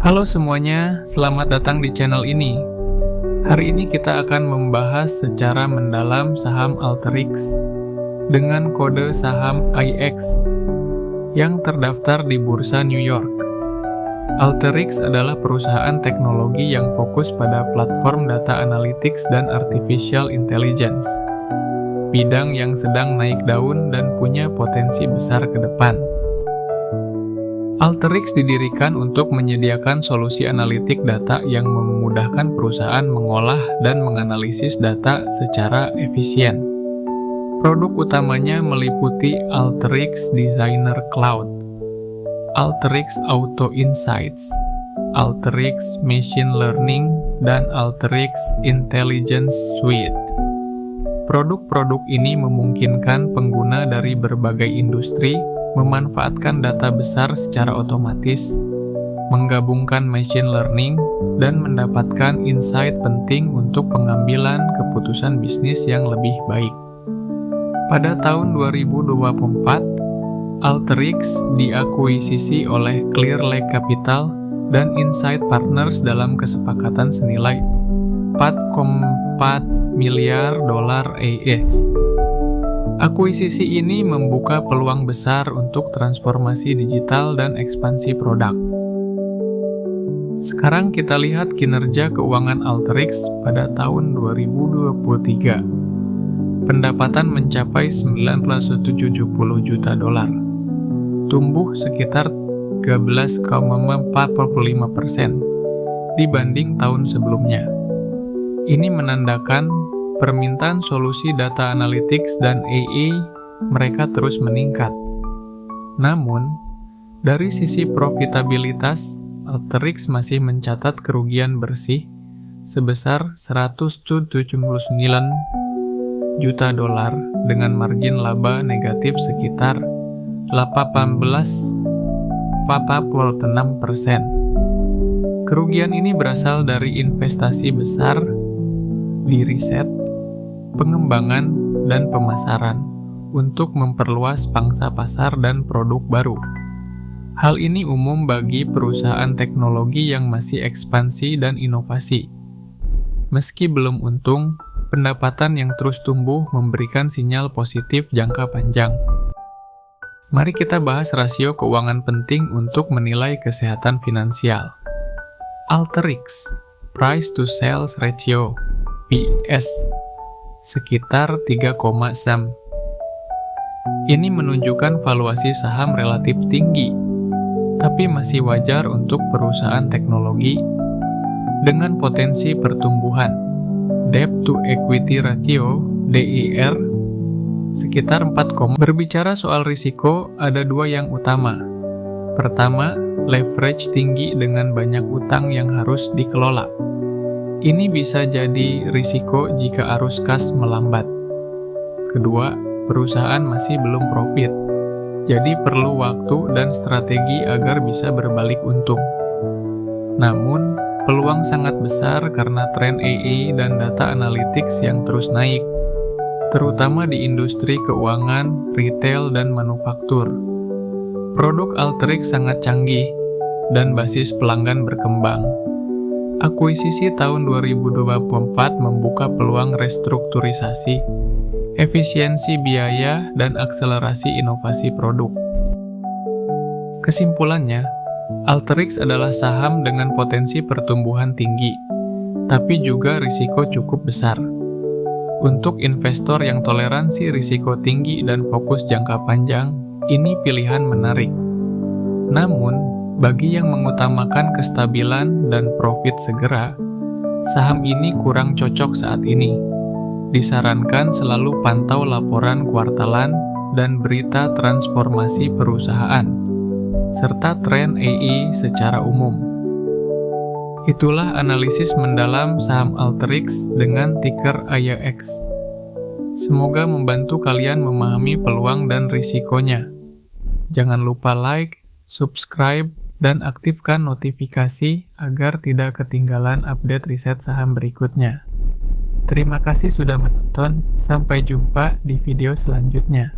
Halo semuanya, selamat datang di channel ini. Hari ini kita akan membahas secara mendalam saham Alteryx dengan kode saham IX yang terdaftar di Bursa New York. Alteryx adalah perusahaan teknologi yang fokus pada platform data analytics dan artificial intelligence, bidang yang sedang naik daun dan punya potensi besar ke depan. Alteryx didirikan untuk menyediakan solusi analitik data yang memudahkan perusahaan mengolah dan menganalisis data secara efisien. Produk utamanya meliputi Alteryx Designer Cloud, Alteryx Auto Insights, Alteryx Machine Learning, dan Alteryx Intelligence Suite. Produk-produk ini memungkinkan pengguna dari berbagai industri memanfaatkan data besar secara otomatis, menggabungkan machine learning, dan mendapatkan insight penting untuk pengambilan keputusan bisnis yang lebih baik. Pada tahun 2024, Alteryx diakuisisi oleh Clear Lake Capital dan Insight Partners dalam kesepakatan senilai $4,4 miliar AS. Akuisisi ini membuka peluang besar untuk transformasi digital dan ekspansi produk. Sekarang kita lihat kinerja keuangan Alteryx pada tahun 2023. Pendapatan mencapai $970 juta, tumbuh sekitar 13,45% dibanding tahun sebelumnya. Ini menandakan permintaan solusi data analytics dan AI mereka terus meningkat. Namun, dari sisi profitabilitas, Alteryx masih mencatat kerugian bersih sebesar $179 juta dengan margin laba negatif sekitar 18,46%. Kerugian ini berasal dari investasi besar di riset, pengembangan, dan pemasaran untuk memperluas pangsa pasar dan produk baru. Hal ini umum bagi perusahaan teknologi yang masih ekspansi dan inovasi. Meski belum untung, pendapatan yang terus tumbuh memberikan sinyal positif jangka panjang. Mari kita bahas rasio keuangan penting untuk menilai kesehatan finansial. Alteryx Price to Sales Ratio (PS) sekitar 3,6. Ini menunjukkan valuasi saham relatif tinggi, tapi masih wajar untuk perusahaan teknologi dengan potensi pertumbuhan. Debt to Equity Ratio (DER) sekitar 4. Berbicara soal risiko, ada dua yang utama. Pertama, leverage tinggi dengan banyak utang yang harus dikelola. Ini bisa jadi risiko jika arus kas melambat. Kedua, perusahaan masih belum profit, jadi perlu waktu dan strategi agar bisa berbalik untung. Namun, peluang sangat besar karena tren AI dan data analytics yang terus naik, terutama di industri keuangan, retail, dan manufaktur. Produk Alteryx sangat canggih, dan basis pelanggan berkembang. Akuisisi tahun 2024 membuka peluang restrukturisasi, efisiensi biaya, dan akselerasi inovasi produk. Kesimpulannya, Alteryx adalah saham dengan potensi pertumbuhan tinggi, tapi juga risiko cukup besar. Untuk investor yang toleransi risiko tinggi dan fokus jangka panjang, ini pilihan menarik. Namun, bagi yang mengutamakan kestabilan dan profit segera, saham ini kurang cocok saat ini. Disarankan selalu pantau laporan kuartalan dan berita transformasi perusahaan, serta tren AI secara umum. Itulah analisis mendalam saham Alteryx dengan ticker AYX. Semoga membantu kalian memahami peluang dan risikonya. Jangan lupa like, subscribe, dan aktifkan notifikasi agar tidak ketinggalan update riset saham berikutnya. Terima kasih sudah menonton, sampai jumpa di video selanjutnya.